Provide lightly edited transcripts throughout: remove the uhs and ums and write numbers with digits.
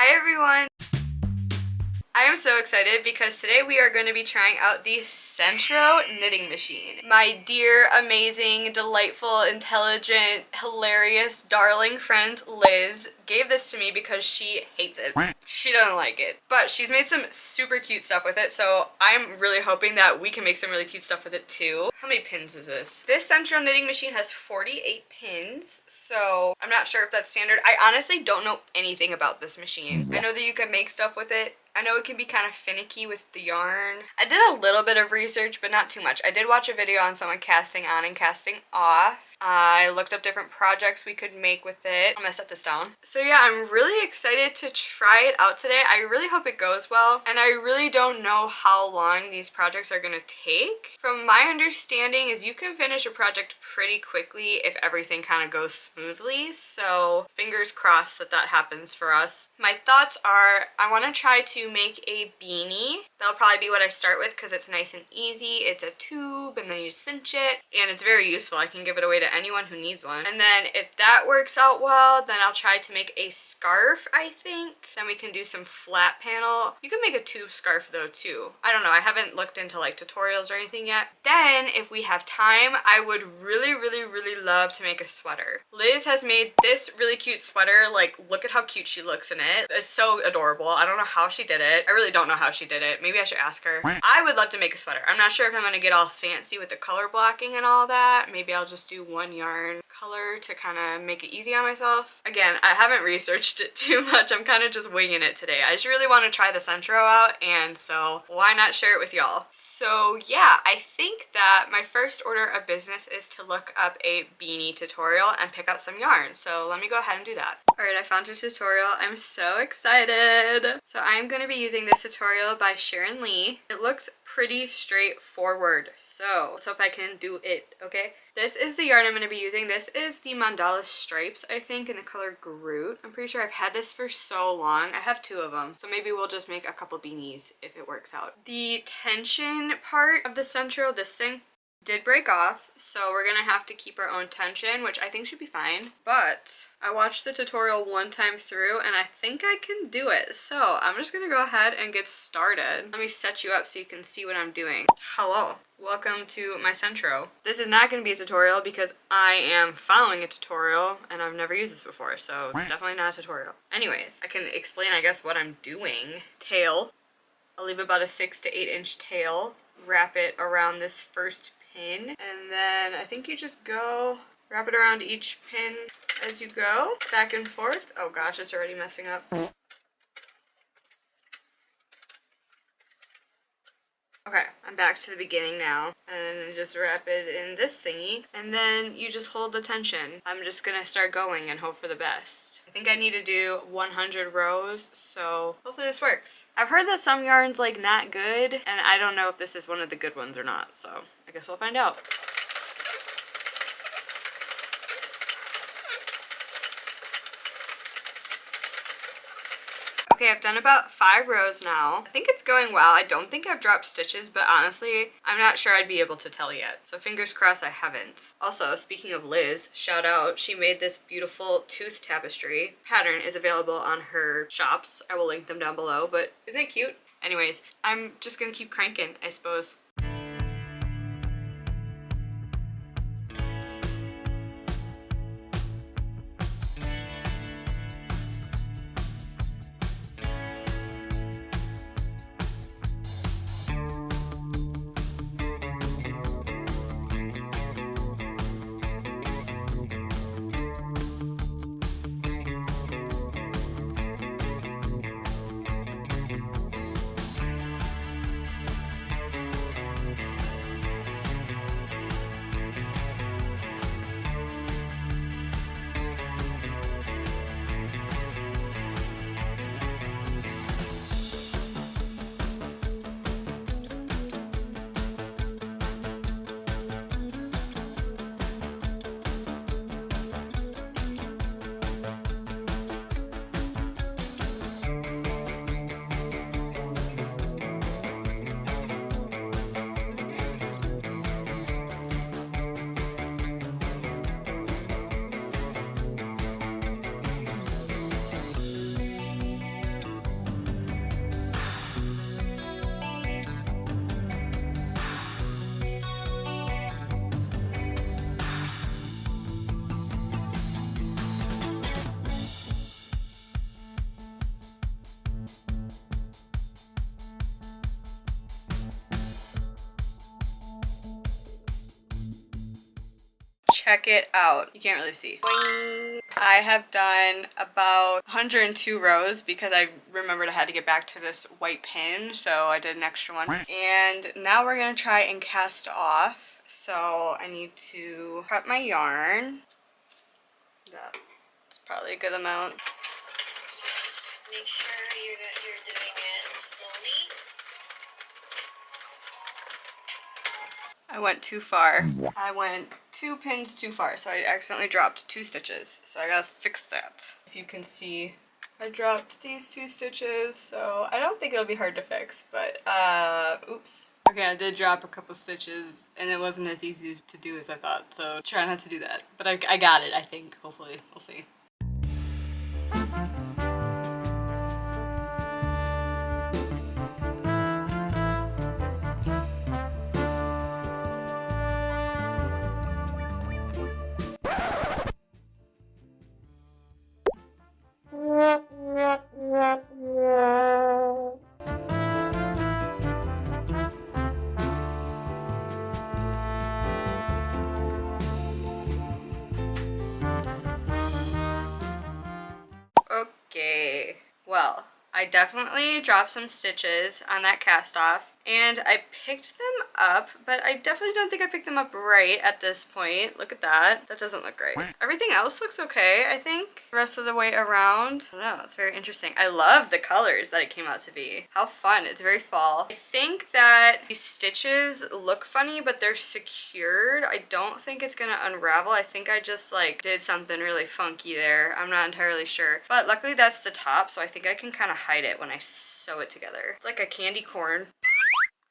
Hi everyone! I am so excited because today we are going to be trying out the Sentro knitting machine. My dear, amazing, delightful, intelligent, hilarious, darling friend Liz gave this to me because she hates it. She doesn't like it. But she's made some super cute stuff with it, so I'm really hoping that we can make some really cute stuff with it too. How many pins is this? This Sentro knitting machine has 48 pins, so I'm not sure if that's standard. I honestly don't know anything about this machine. I know that you can make stuff with it. I know it can be kind of finicky with the yarn. I did a little bit of research, but not too much. I did watch a video on someone casting on and casting off. I looked up different projects we could make with it. I'm gonna set this down. So yeah, I'm really excited to try it out today. I really hope it goes well, and I really don't know how long these projects are gonna take. From my understanding is you can finish a project pretty quickly if everything kind of goes smoothly, so fingers crossed that that happens for us. My thoughts are I want to try to make a beanie. That'll probably be what I start with because it's nice and easy. It's a tube and then you cinch it, and it's very useful. I can give it away to anyone who needs one. And then if that works out well, then I'll try to make a scarf, I think. Then we can do some flat panel. You can make a tube scarf though too. I don't know, I haven't looked into like tutorials or anything yet. Then if we have time, I would really love to make a sweater. Liz has made this really cute sweater. Like, look at how cute she looks in it. It's so adorable. I don't know how she did it. I really don't know how she did it. Maybe I should ask her. I would love to make a sweater. I'm not sure if I'm gonna get all fancy with the color blocking and all that. Maybe I'll just do one yarn color to kind of make it easy on myself. Again, I haven't researched it too much. I'm kind of just winging it today. I just really want to try the Sentro out, and so why not share it with y'all? So yeah, I think that my first order of business is to look up a beanie tutorial and pick out some yarn. So let me go ahead and do that. Alright, I found a tutorial. I'm so excited. So I'm going to be using this tutorial by Sharon Lee. It looks pretty straightforward, so let's hope I can do it, okay? This is the yarn I'm going to be using. This is the Mandala Stripes, I think, in the color Groot. I'm pretty sure I've had this for so long. I have two of them, so maybe we'll just make a couple beanies if it works out. The tension part of the Sentro, this thing, did break off, so we're gonna have to keep our own tension, which I think should be fine. But I watched the tutorial one time through and I think I can do it. So I'm just gonna go ahead and get started. Let me set you up so you can see what I'm doing. Hello. Welcome to my Sentro. This is not going to be a tutorial because I am following a tutorial and I've never used this before, so definitely not a tutorial. Anyways, I can explain, I guess, what I'm doing. Tail. I'll leave about a 6 to 8 inch tail. Wrap it around this first pin, and then I think you just go wrap it around each pin as you go, back and forth. Oh gosh, it's already messing up. Okay, I'm back to the beginning now, and then just wrap it in this thingy, and then you just hold the tension. I'm just gonna start going and hope for the best. I think I need to do 100 rows, so hopefully this works. I've heard that some yarn's like not good, and I don't know if this is one of the good ones or not, so I guess we'll find out. Okay, I've done about 5 rows now. I think it's going well. I don't think I've dropped stitches, but honestly, I'm not sure I'd be able to tell yet. So fingers crossed I haven't. Also, speaking of Liz, shout out, she made this beautiful tooth tapestry. Pattern is available on her shops. I will link them down below, but isn't it cute? Anyways, I'm just gonna keep cranking, I suppose. check it out. You can't really see. Boing. I have done about 102 rows because I remembered I had to get back to this white pin, so I did an extra one. And now we're gonna try and cast off. So I need to cut my yarn. That's probably a good amount. So just make sure you're doing it slowly. I went too far. I went 2 pins too far, so I accidentally dropped 2 stitches. So I gotta fix that. If you can see, I dropped these 2 stitches, so I don't think it'll be hard to fix, but oops. Okay, I did drop a couple stitches, and it wasn't as easy to do as I thought, so try not to do that. But I got it, I think, hopefully. We'll see. Okay, well, I definitely dropped some stitches on that cast off, and I picked them up, but I definitely don't think I picked them up right at this point. Look at that. That doesn't look right. Everything else looks okay, I think, the rest of the way around. I don't know, it's very interesting. I love the colors that it came out to be. How fun. It's very fall. I think that these stitches look funny, but they're secured. I don't think it's gonna unravel. I think I just like did something really funky there. I'm not entirely sure. But luckily that's the top, so I think I can kind of hide it when I sew it together. It's like a candy corn.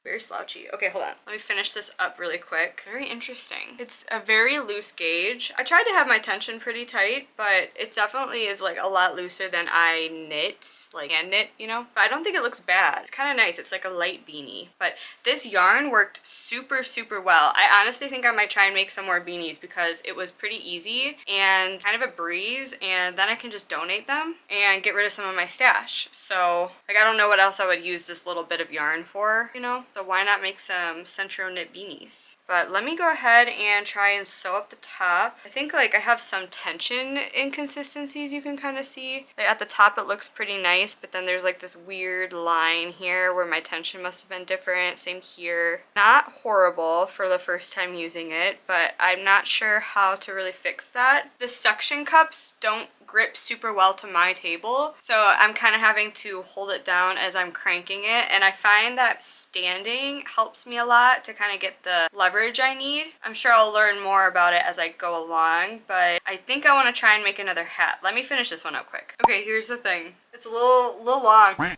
Very slouchy. Okay, hold on. Let me finish this up really quick. Very interesting. It's a very loose gauge. I tried to have my tension pretty tight, but it definitely is like a lot looser than I knit, like hand knit, you know? But I don't think it looks bad. It's kind of nice. It's like a light beanie. But this yarn worked super, super well. I honestly think I might try and make some more beanies because it was pretty easy and kind of a breeze, and then I can just donate them and get rid of some of my stash. So, like, I don't know what else I would use this little bit of yarn for, you know? So why not make some Sentro knit beanies? But let me go ahead and try and sew up the top. I think like I have some tension inconsistencies you can kind of see. Like at the top it looks pretty nice, but then there's like this weird line here where my tension must have been different. Same here. Not horrible for the first time using it, but I'm not sure how to really fix that. The suction cups don't grip super well to my table, so I'm kind of having to hold it down as I'm cranking it, and I find that standing helps me a lot to kind of get the leverage I need. I'm sure I'll learn more about it as I go along, but I think I want to try and make another hat. Let me finish this one up quick. Okay, here's the thing. It's a little long.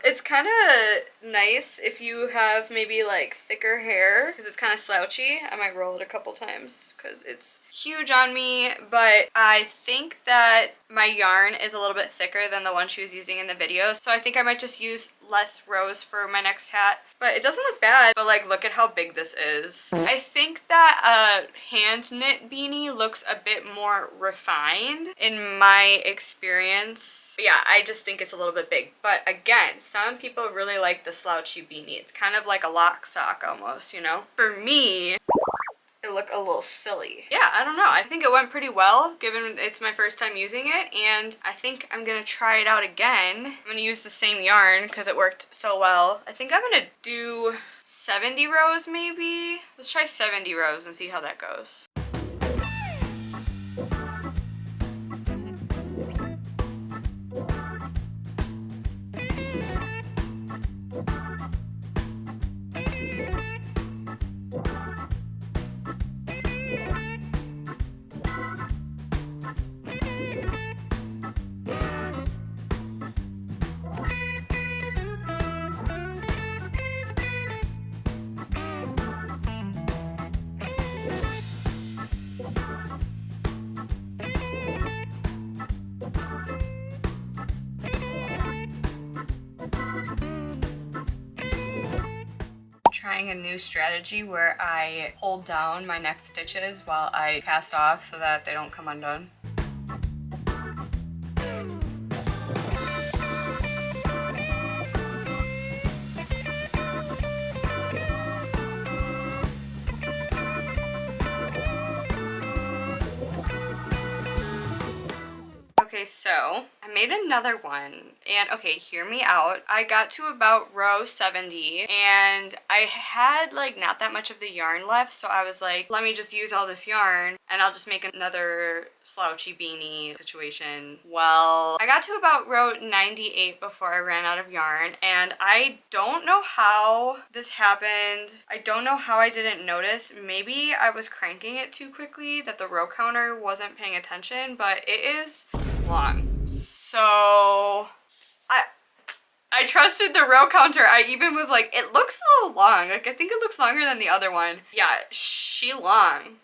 It's kind of nice if you have maybe like thicker hair because it's kind of slouchy. I might roll it a couple times because it's huge on me, but I think that my yarn is a little bit thicker than the one she was using in the video, so I think I might just use less rows for my next hat. But it doesn't look bad, but like look at how big this is. I think that a hand knit beanie looks a bit more refined in my experience. But yeah, I just think it's a little bit big. But again, some people really like the slouchy beanie. It's kind of like a lock sock almost, you know? For me, it looked a little silly. Yeah, I don't know. I think it went pretty well given it's my first time using it, and I think I'm gonna try it out again. I'm gonna use the same yarn because it worked so well. I think I'm gonna do 70 rows maybe. Let's try 70 rows and see how that goes. Trying a new strategy where I hold down my next stitches while I cast off so that they don't come undone. Okay, so I made another one, and okay, hear me out. I got to about row 70, and I had like not that much of the yarn left, so I was like, let me just use all this yarn and I'll just make another slouchy beanie situation. Well, I got to about row 98 before I ran out of yarn, and I don't know how this happened. I don't know how I didn't notice. Maybe I was cranking it too quickly, that the row counter wasn't paying attention, but it is long. So I trusted the row counter. I even was like, it looks a little long. Like, I think it looks longer than the other one. Yeah, she long.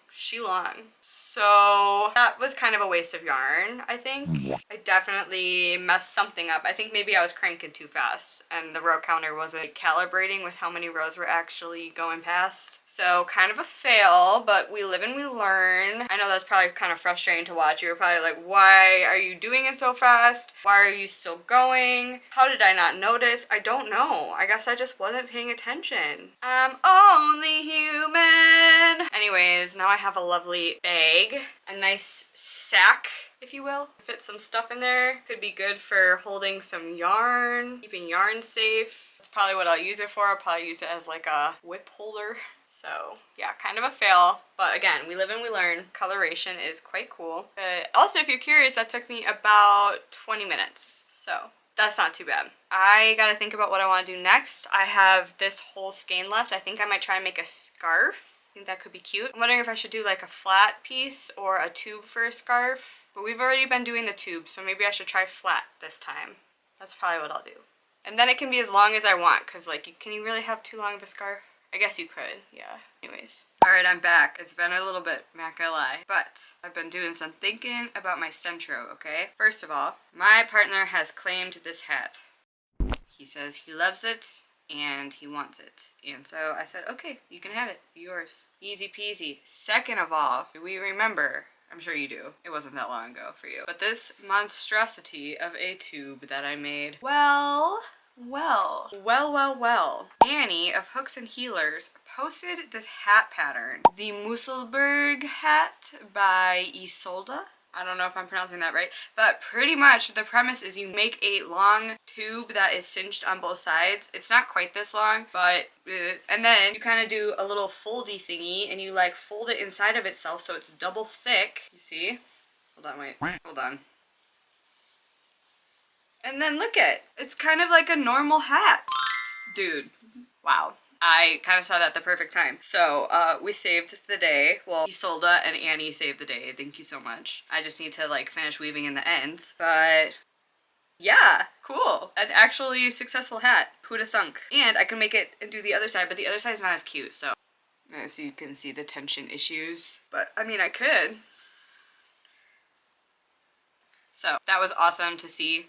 So that was kind of a waste of yarn, I think. I definitely messed something up. I think maybe I was cranking too fast and the row counter wasn't calibrating with how many rows were actually going past. So kind of a fail, but we live and we learn. I know that's probably kind of frustrating to watch. You were probably like, why are you doing it so fast? Why are you still going? How did I not notice? I don't know. I guess I just wasn't paying attention. I'm only human. Anyways, now I have a lovely bag, a nice sack, if you will. Fit some stuff in there. Could be good for holding some yarn, keeping yarn safe. That's probably what I'll use it for. I'll probably use it as like a whip holder. So yeah, kind of a fail, but again, we live and we learn. Coloration is quite cool. But also, if you're curious, that took me about 20 minutes. So that's not too bad. I gotta think about what I want to do next. I have this whole skein left. I think I might try and make a scarf. I think that could be cute. I'm wondering if I should do like a flat piece or a tube for a scarf, but we've already been doing the tube, so maybe I should try flat this time. That's probably what I'll do. And then it can be as long as I want, because like, can you really have too long of a scarf? I guess you could, yeah. Anyways. Alright, I'm back. It's been a little bit, not gonna lie, but I've been doing some thinking about my Sentro, okay? First of all, my partner has claimed this hat. He says he loves it and he wants it. And so I said, okay, you can have it. Yours. Easy peasy. Second of all, do we remember? I'm sure you do. It wasn't that long ago for you. But this monstrosity of a tube that I made. Well. Annie of Hooks and Healers posted this hat pattern. The Musselburgh hat by Isolde. I don't know if I'm pronouncing that right, but pretty much the premise is you make a long tube that is cinched on both sides. It's not quite this long, but and then you kind of do a little foldy thingy and you like fold it inside of itself so it's double thick. You see? Hold on, wait. Hold on. And then look at, it's kind of like a normal hat. Dude, wow. I kind of saw that at the perfect time. So we saved the day. Well, Isolde and Annie saved the day. Thank you so much. I just need to like finish weaving in the ends. But yeah, cool. An actually successful hat. Who'da thunk? And I can make it and do the other side, but the other side's not as cute. So you can see the tension issues. But I mean, I could. So that was awesome to see.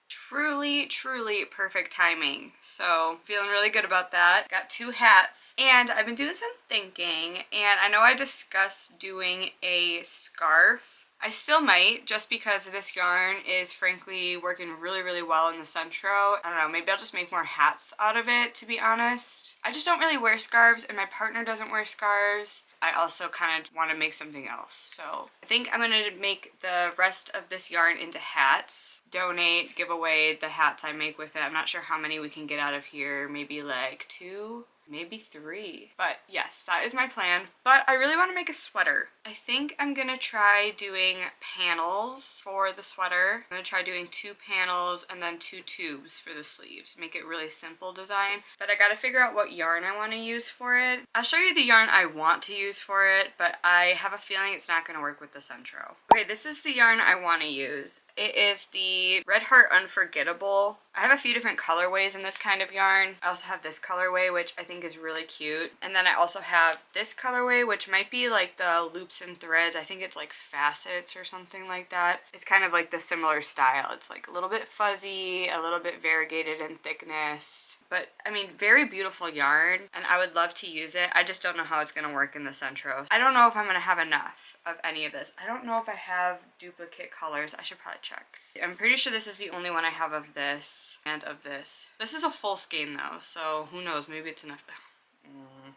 Truly perfect timing. So feeling really good about that. Got two hats and I've been doing some thinking, and I know I discussed doing a scarf. I still might, just because this yarn is frankly working really well in the Sentro. I don't know, maybe I'll just make more hats out of it, to be honest. I just don't really wear scarves and my partner doesn't wear scarves. I also kind of want to make something else. So I think I'm going to make the rest of this yarn into hats. Donate, give away the hats I make with it. I'm not sure how many we can get out of here. Maybe like 2, maybe 3. But yes, that is my plan. But I really want to make a sweater. I think I'm going to try doing panels for the sweater. I'm going to try doing 2 panels and then 2 tubes for the sleeves. Make it really simple design. But I got to figure out what yarn I want to use for it. I'll show you the yarn I want to use for it, but I have a feeling it's not going to work with the Sentro. Okay, this is the yarn I want to use. It is the Red Heart Unforgettable. I have a few different colorways in this kind of yarn. I also have this colorway, which I think is really cute. And then I also have this colorway, which might be like the loops and threads. I think it's like facets or something like that. It's kind of like the similar style. It's like a little bit fuzzy, a little bit variegated in thickness. But I mean, very beautiful yarn, and I would love to use it. I just don't know how it's going to work in the Sentro. I don't know if I'm going to have enough of any of this. I don't know if I have duplicate colors. I should probably check. I'm pretty sure this is the only one I have of this and of this. This is a full skein though, so who knows, maybe it's enough.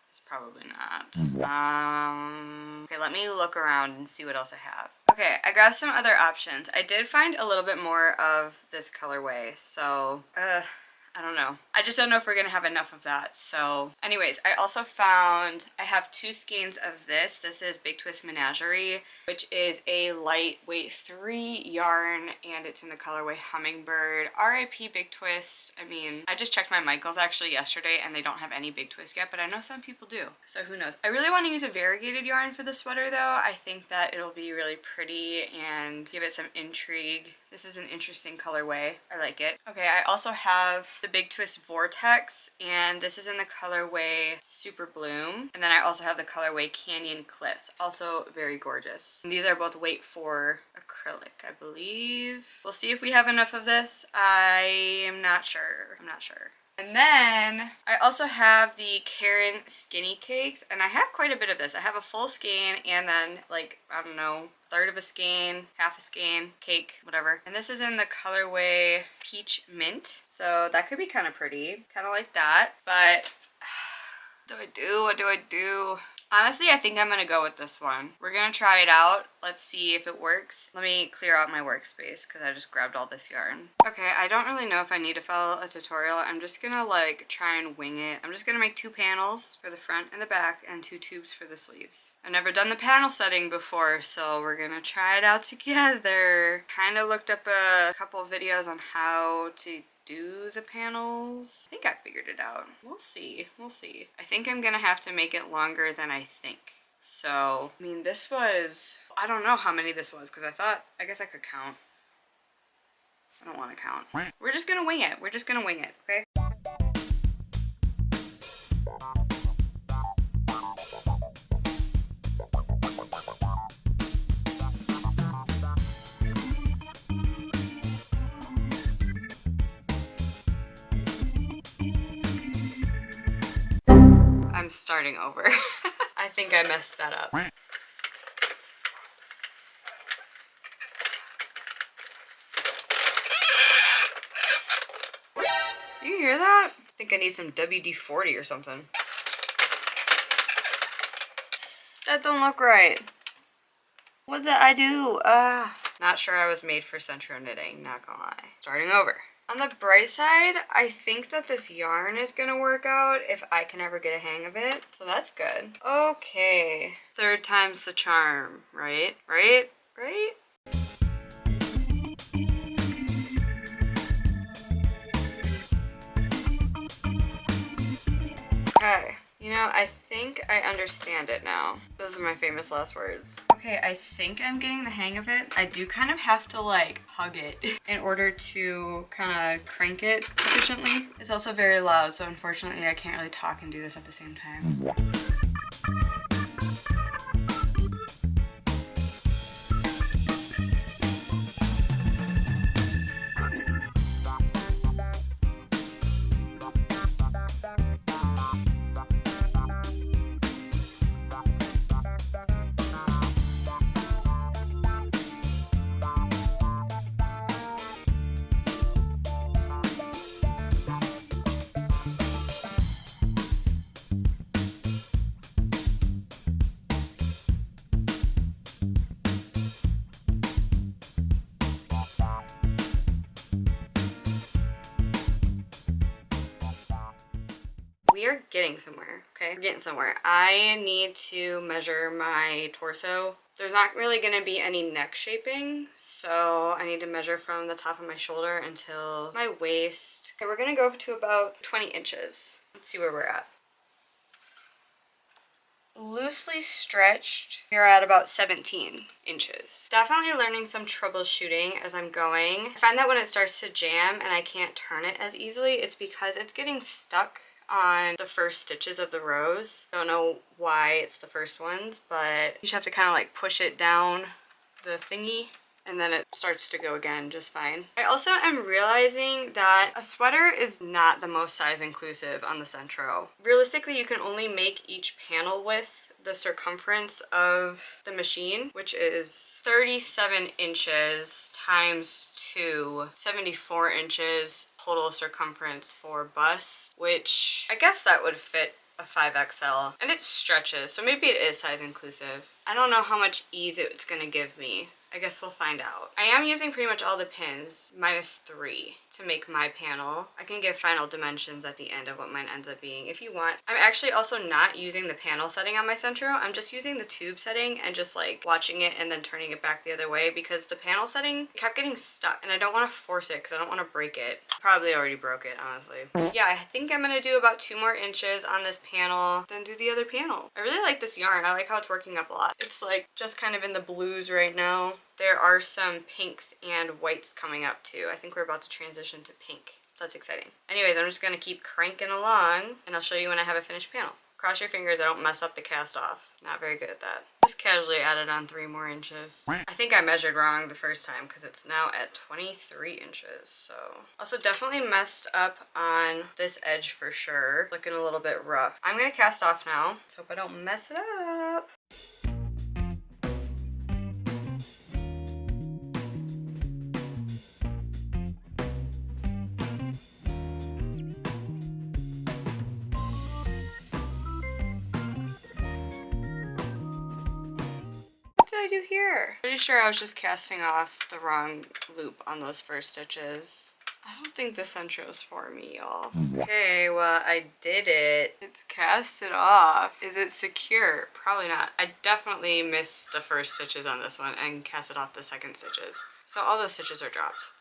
It's probably not. Okay, let me look around and see what else I have. Okay, I grabbed some other options. I did find a little bit more of this colorway, so I don't know. I just don't know if we're gonna have enough of that. So anyways, I also found, I have 2 skeins of this. This is Big Twist Menagerie, which is a lightweight 3 yarn, and it's in the colorway Hummingbird. RIP Big Twist. I mean, I just checked my Michaels actually yesterday and they don't have any Big Twist yet, but I know some people do. So who knows. I really want to use a variegated yarn for the sweater though. I think that it'll be really pretty and give it some intrigue. This is an interesting colorway. I like it. Okay, I also have the Big Twist Vortex, and this is in the colorway Super Bloom. And then I also have the colorway Canyon Cliffs, also very gorgeous. And these are both weight 4 acrylic, I believe. We'll see if we have enough of this. I am not sure. I'm not sure. And then I also have the Karen Skinny Cakes, and I have quite a bit of this. I have a full skein and then like, I don't know, third of a skein, half a skein, cake, whatever. And this is in the colorway Peach Mint. So that could be kind of pretty, kind of like that. But what do I do? Honestly, I think I'm gonna go with this one. We're gonna try it out. Let's see if it works. Let me clear out my workspace because I just grabbed all this yarn. Okay, I don't really know if I need to follow a tutorial. I'm just gonna like try and wing it. I'm just gonna make 2 panels for the front and the back and 2 tubes for the sleeves. I've never done the panel setting before, so we're gonna try it out together. Kind of looked up a couple of videos on how to do the panels. I think I figured it out. We'll see. We'll see. I think I'm gonna have to make it longer than I think. So, I mean, this was, I don't know how many this was because I guess I could count. I don't want to count. We're just gonna wing it. We're just gonna wing it, okay? I'm starting over. I think I messed that up. Do you hear that? I think I need some WD-40 or something. That don't look right. What did I do? Not sure I was made for Sentro knitting, not gonna lie. Starting over. On the bright side, I think that this yarn is gonna work out if I can ever get a hang of it. So that's good. Okay. 3rd time's the charm, right? Right? Right? Okay. You know, I think I understand it now. Those are my famous last words. Okay, I think I'm getting the hang of it. I do kind of have to like hug it in order to kind of crank it efficiently. It's also very loud, so unfortunately I can't really talk and do this at the same time. We are getting somewhere, okay? We're getting somewhere. I need to measure my torso. There's not really gonna be any neck shaping, so I need to measure from the top of my shoulder until my waist. Okay, we're gonna go to about 20 inches. Let's see where we're at. Loosely stretched, you're at about 17 inches. Definitely learning some troubleshooting as I'm going. I find that when it starts to jam and I can't turn it as easily, it's because it's getting stuck on the first stitches of the rows. Don't know why it's the first ones, but you just have to kind of like push it down the thingy and then it starts to go again just fine. I also am realizing that a sweater is not the most size inclusive on the Sentro. Realistically, you can only make each panel width the circumference of the machine, which is 37 inches times 2, 74 inches total circumference for bust, which I guess that would fit a 5XL, and it stretches, so maybe it is size inclusive. I don't know how much ease it's gonna give me. I guess we'll find out. I am using pretty much all the pins, -3, to make my panel. I can give final dimensions at the end of what mine ends up being if you want. I'm actually also not using the panel setting on my Sentro. I'm just using the tube setting and just like watching it and then turning it back the other way because the panel setting kept getting stuck and I don't want to force it because I don't want to break it. Probably already broke it, honestly. Yeah, I think I'm gonna do about 2 more inches on this panel, then do the other panel. I really like this yarn. I like how it's working up a lot. It's like just kind of in the blues right now. There are some pinks and whites coming up too. I think we're about to transition to pink. So that's exciting. Anyways, I'm just gonna keep cranking along and I'll show you when I have a finished panel. Cross your fingers I don't mess up the cast off. Not very good at that. Just casually added on 3 more inches. I think I measured wrong the first time because it's now at 23 inches. So also definitely messed up on this edge for sure. Looking a little bit rough. I'm gonna cast off now. Let's hope I don't mess it up. What did I do here? Pretty sure I was just casting off the wrong loop on those first stitches. I don't think the Sentro's for me, y'all. Okay, well, I did it. It's casted off. Is it secure? Probably not. I definitely missed the first stitches on this one and casted off the second stitches. So all those stitches are dropped.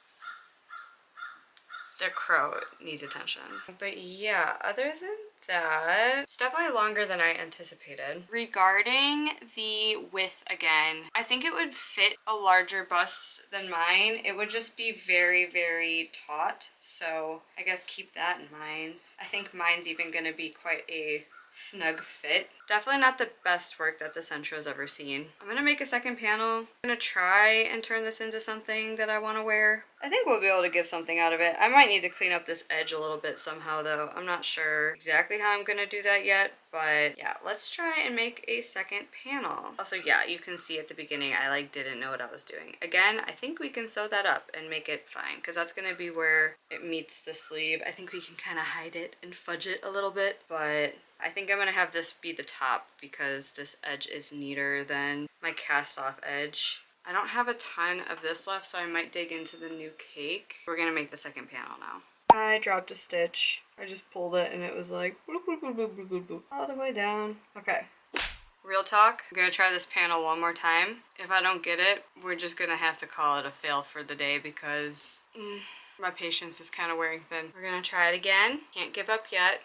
The crow needs attention. But yeah, other than that, it's definitely longer than I anticipated. Regarding the width again, I think it would fit a larger bust than mine. It would just be very, very taut. So I guess keep that in mind. I think mine's even gonna be quite a snug fit. Definitely not the best work that the Sentro's ever seen. I'm gonna make a second panel. I'm gonna try and turn this into something that I want to wear. I think we'll be able to get something out of it. I might need to clean up this edge a little bit somehow though. I'm not sure exactly how I'm gonna do that yet, but yeah, let's try and make a second panel. Also, yeah, you can see at the beginning I like didn't know what I was doing. Again, I think we can sew that up and make it fine because that's gonna be where it meets the sleeve. I think we can kind of hide it and fudge it a little bit, but I think I'm gonna have this be the top because this edge is neater than my cast off edge. I don't have a ton of this left, so I might dig into the new cake. We're gonna make the second panel now. I dropped a stitch. I just pulled it and it was like bloop, bloop, bloop, bloop, bloop, bloop, all the way down. Okay. Real talk, I'm gonna try this panel one more time. If I don't get it, we're just gonna have to call it a fail for the day because my patience is kind of wearing thin. We're gonna try it again. Can't give up yet.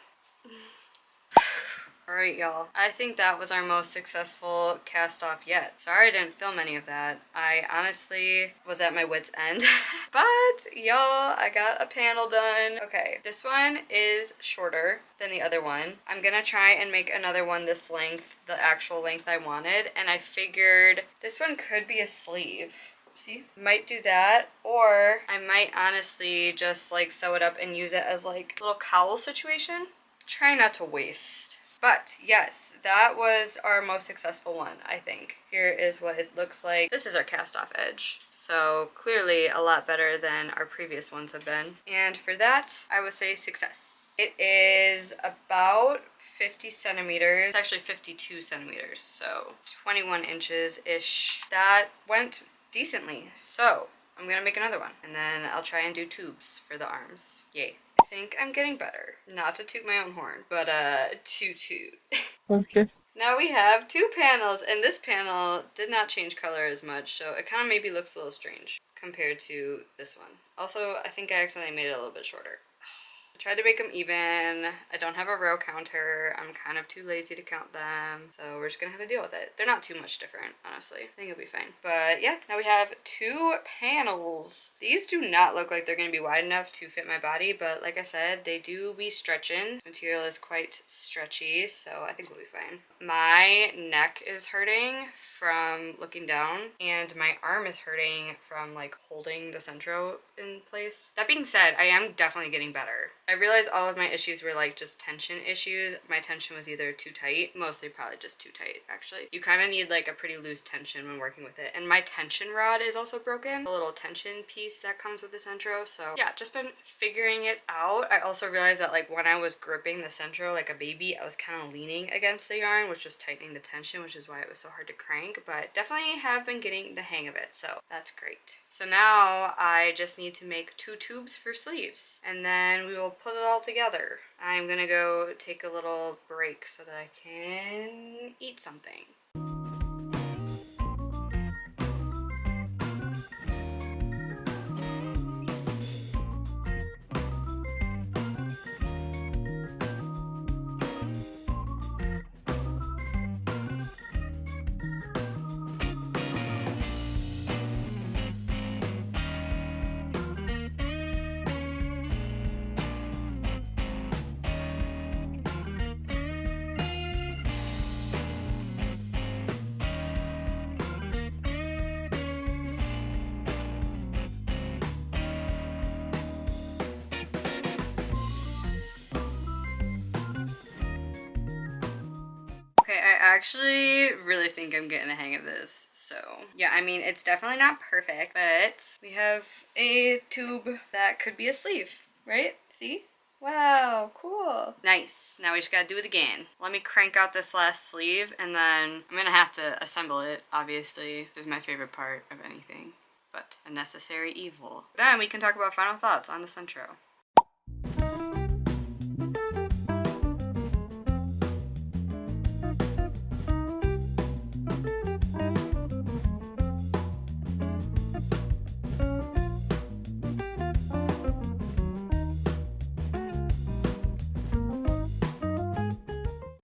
Alright, y'all. I think that was our most successful cast off yet. Sorry I didn't film any of that. I honestly was at my wit's end. But, y'all, I got a panel done. Okay, this one is shorter than the other one. I'm gonna try and make another one this length, the actual length I wanted, and I figured this one could be a sleeve. See? Might do that, or I might honestly just like sew it up and use it as like a little cowl situation. Try not to waste. But yes, that was our most successful one, I think. Here is what it looks like. This is our cast off edge. So clearly a lot better than our previous ones have been. And for that, I would say success. It is about 50 centimeters. It's actually 52 centimeters, so 21 inches-ish. That went decently. So I'm gonna make another one and then I'll try and do tubes for the arms. Yay. I think I'm getting better. Not to toot my own horn, but toot. Okay. Now we have 2 panels, and this panel did not change color as much, so it kind of maybe looks a little strange compared to this one. Also, I think I accidentally made it a little bit shorter. I tried to make them even. I don't have a row counter. I'm kind of too lazy to count them, so we're just gonna have to deal with it. They're not too much different, honestly. I think it'll be fine. But yeah, now we have 2 panels. These do not look like they're gonna be wide enough to fit my body, but like I said, they do be stretching. This material is quite stretchy, so I think we'll be fine. My neck is hurting from looking down, and my arm is hurting from like holding the Sentro. in place. That being said, I am definitely getting better. I realized all of my issues were like just tension issues. My tension was either too tight, mostly probably just too tight actually. You kind of need like a pretty loose tension when working with it. And my tension rod is also broken, the little tension piece that comes with the Sentro. So yeah, just been figuring it out. I also realized that like when I was gripping the Sentro like a baby, I was kind of leaning against the yarn, which was tightening the tension, which is why it was so hard to crank, but definitely have been getting the hang of it, so that's great. So now I just need to make 2 tubes for sleeves, and then we will put it all together. I'm gonna go take a little break so that I can eat something. Okay, I actually really think I'm getting the hang of this. So yeah, I mean, it's definitely not perfect, but we have a tube that could be a sleeve, right? See? Wow, cool. Nice. Now we just gotta do it again. Let me crank out this last sleeve and then I'm gonna have to assemble it, obviously. This is my favorite part of anything, but a necessary evil. Then we can talk about final thoughts on the Sentro.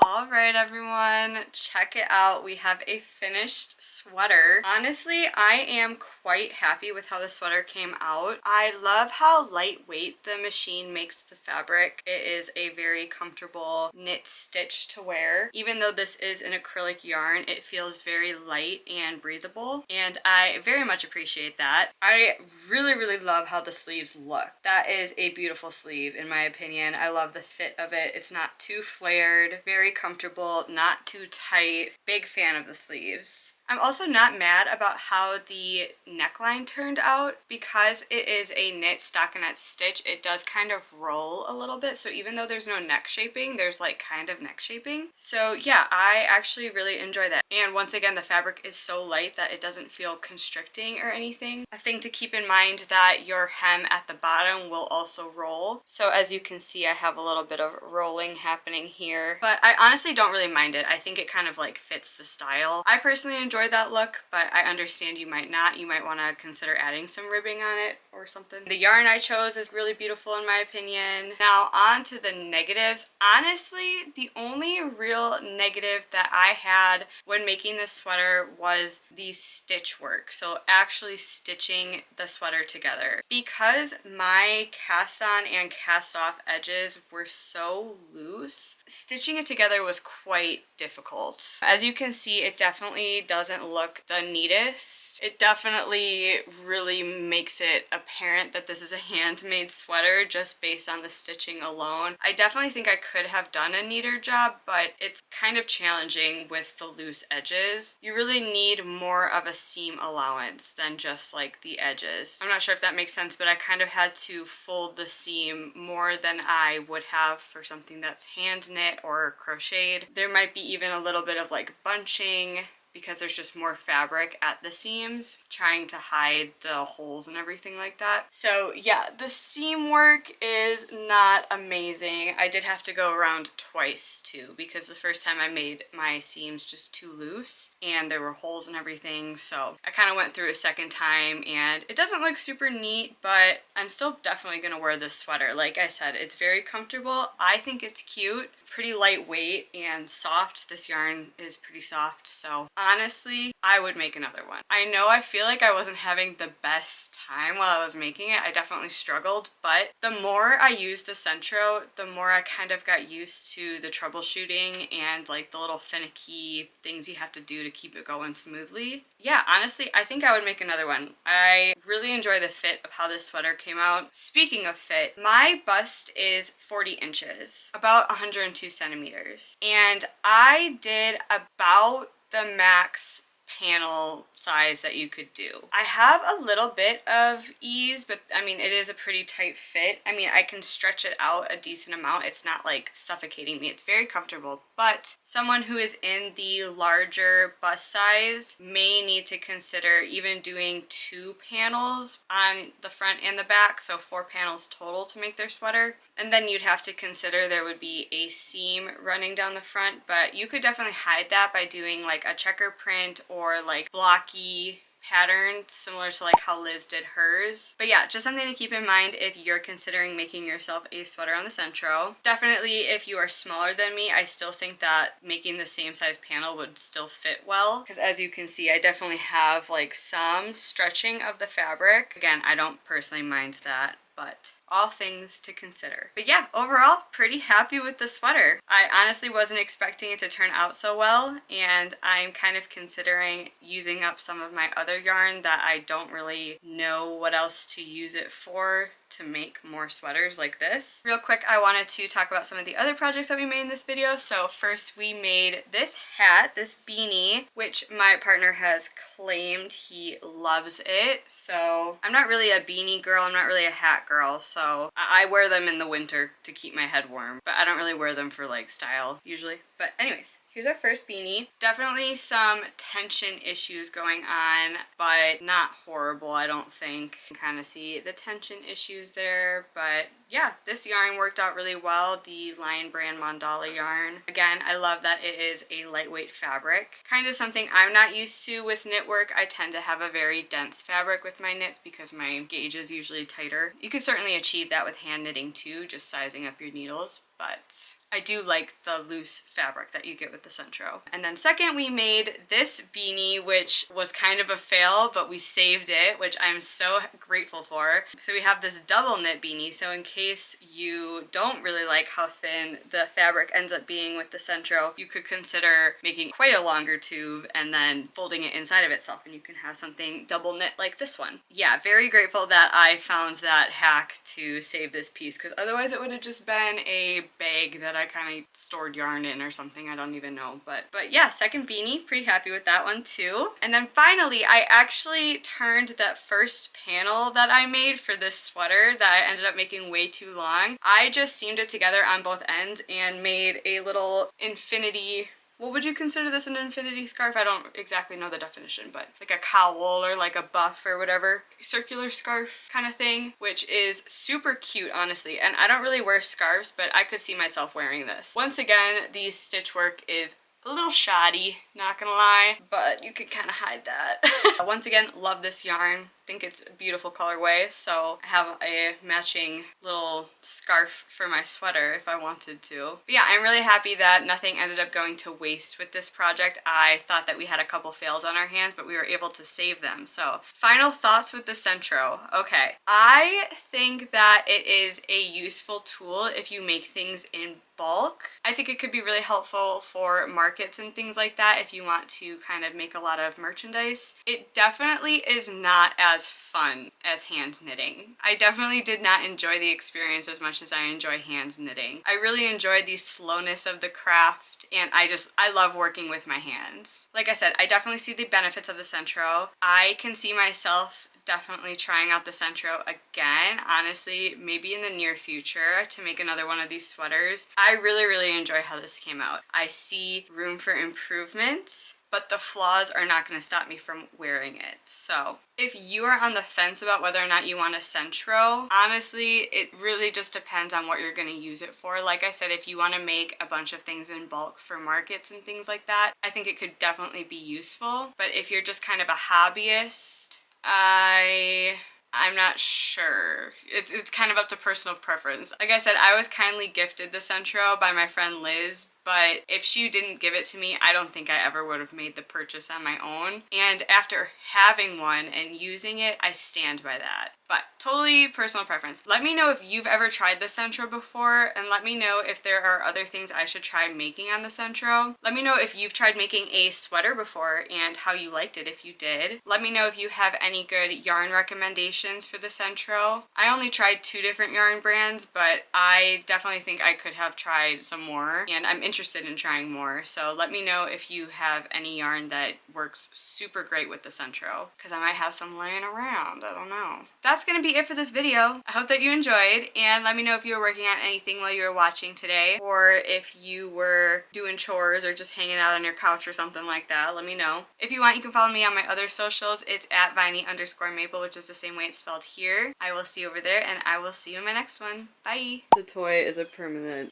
All right, everyone, check it out. We have a finished sweater. Honestly, I am quite happy with how the sweater came out. I love how lightweight the machine makes the fabric. It is a very comfortable knit stitch to wear. Even though this is an acrylic yarn, it feels very light and breathable, and I very much appreciate that. I really love how the sleeves look. That is a beautiful sleeve in my opinion. I love the fit of it. It's not too flared, very comfortable, not too tight. Big fan of the sleeves. I'm also not mad about how the neckline turned out. Because it is a knit stockinette stitch, it does kind of roll a little bit, so even though there's no neck shaping, there's like kind of neck shaping. So yeah, I actually really enjoy that. And once again, the fabric is so light that it doesn't feel constricting or anything. A thing to keep in mind that your hem at the bottom will also roll. So as you can see, I have a little bit of rolling happening here, but I honestly don't really mind it. I think it kind of like fits the style. I personally enjoy that look, but I understand you might not. You might want to consider adding some ribbing on it or something. The yarn I chose is really beautiful in my opinion. Now on to the negatives. Honestly, the only real negative that I had when making this sweater was the stitch work. So actually stitching the sweater together. Because my cast on and cast off edges were so loose, stitching it together was quite difficult. As you can see, it definitely doesn't look the neatest. It definitely really makes it apparent that this is a handmade sweater just based on the stitching alone. I definitely think I could have done a neater job, but it's kind of challenging with the loose edges. You really need more of a seam allowance than just like the edges. I'm not sure if that makes sense, but I kind of had to fold the seam more than I would have for something that's hand knit or crocheted. There might be even a little bit of like bunching because there's just more fabric at the seams, trying to hide the holes and everything like that. So yeah, the seam work is not amazing. I did have to go around twice too, because the first time I made my seams just too loose and there were holes and everything. So I kind of went through a second time and it doesn't look super neat, but I'm still definitely gonna wear this sweater. Like I said, it's very comfortable. I think it's cute. Pretty lightweight and soft. This yarn is pretty soft, so honestly, I would make another one. I know I feel like I wasn't having the best time while I was making it. I definitely struggled, but the more I used the Sentro, the more I kind of got used to the troubleshooting and like the little finicky things you have to do to keep it going smoothly. Yeah, honestly, I think I would make another one. I really enjoy the fit of how this sweater came out. Speaking of fit, my bust is 40 inches, about 102 centimeters, and I did about the max panel size that you could do. I have a little bit of ease, but I mean, it is a pretty tight fit. I mean, I can stretch it out a decent amount. It's not like suffocating me. It's very comfortable, but someone who is in the larger bust size may need to consider even doing 2 panels on the front and the back, so 4 panels total to make their sweater. And then you'd have to consider there would be a seam running down the front, but you could definitely hide that by doing like a checker print or like blocky pattern similar to like how Liz did hers. But yeah, just something to keep in mind if you're considering making yourself a sweater on the Sentro. Definitely if you are smaller than me, I still think that making the same size panel would still fit well, because as you can see, I definitely have like some stretching of the fabric. Again, I don't personally mind that, but all things to consider. But yeah, overall, pretty happy with the sweater. I honestly wasn't expecting it to turn out so well, and I'm kind of considering using up some of my other yarn that I don't really know what else to use it for to make more sweaters like this. Real quick, I wanted to talk about some of the other projects that we made in this video. So first we made this hat, this beanie, which my partner has claimed he loves it. So I'm not really a beanie girl, I'm not really a hat girl, so I wear them in the winter to keep my head warm, but I don't really wear them for like style usually. But anyways, here's our first beanie. Definitely some tension issues going on, but not horrible, I don't think. You can kind of see the tension issues there, but yeah, this yarn worked out really well, the Lion Brand Mandala yarn. Again, I love that it is a lightweight fabric. Kind of something I'm not used to with knit work. I tend to have a very dense fabric with my knits because my gauge is usually tighter. You can certainly achieve that with hand knitting too, just sizing up your needles, but I do like the loose fabric that you get with the Sentro. And then second, we made this beanie, which was kind of a fail, but we saved it, which I'm so grateful for. So we have this double knit beanie, so in case you don't really like how thin the fabric ends up being with the Sentro, you could consider making quite a longer tube and then folding it inside of itself, and you can have something double knit like this one. Yeah, very grateful that I found that hack to save this piece, because otherwise it would have just been a bag that I kind of stored yarn in or something, I don't even know. But yeah, second beanie, pretty happy with that one too. And then finally, I actually turned that first panel that I made for this sweater that I ended up making way too long. I just seamed it together on both ends and made a little infinity. What would you consider this, an infinity scarf? I don't exactly know the definition, but like a cowl or like a buff or whatever. Circular scarf kind of thing, which is super cute, honestly. And I don't really wear scarves, but I could see myself wearing this. Once again, the stitch work is a little shoddy, not gonna lie, but you could kind of hide that. Once again, love this yarn. Think it's a beautiful colorway, so I have a matching little scarf for my sweater if I wanted to. But yeah, I'm really happy that nothing ended up going to waste with this project. I thought that we had a couple fails on our hands, but we were able to save them. So final thoughts with the Sentro. Okay, I think that it is a useful tool if you make things in bulk. I think it could be really helpful for markets and things like that if you want to kind of make a lot of merchandise. It definitely is not as fun as hand knitting. I definitely did not enjoy the experience as much as I enjoy hand knitting. I really enjoyed the slowness of the craft, and I love working with my hands. Like I said, I definitely see the benefits of the Sentro. I can see myself definitely trying out the Sentro again, honestly, maybe in the near future to make another one of these sweaters. I really enjoy how this came out. I see room for improvement, but the flaws are not going to stop me from wearing it. So if you are on the fence about whether or not you want a Sentro, honestly, it really just depends on what you're going to use it for. Like I said, if you want to make a bunch of things in bulk for markets and things like that, I think it could definitely be useful. But if you're just kind of a hobbyist, I'm not sure. It's kind of up to personal preference. Like I said, I was kindly gifted the Sentro by my friend Liz but if she didn't give it to me, I don't think I ever would have made the purchase on my own. And after having one and using it, I stand by that. But totally personal preference. Let me know if you've ever tried the Sentro before, and let me know if there are other things I should try making on the Sentro. Let me know if you've tried making a sweater before and how you liked it if you did. Let me know if you have any good yarn recommendations for the Sentro. I only tried 2 different yarn brands, but I definitely think I could have tried some more, and I'm interested in trying more. So let me know if you have any yarn that works super great with the Sentro, because I might have some laying around. I don't know. That's gonna be it for this video. I hope that you enjoyed, and let me know if you were working on anything while you were watching today, or if you were doing chores or just hanging out on your couch or something like that. Let me know. If you want, you can follow me on my other socials. It's at Viney_Maple, which is the same way it's spelled here. I will see you over there, and I will see you in my next one. Bye! The toy is a permanent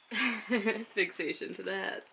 fixation to the head.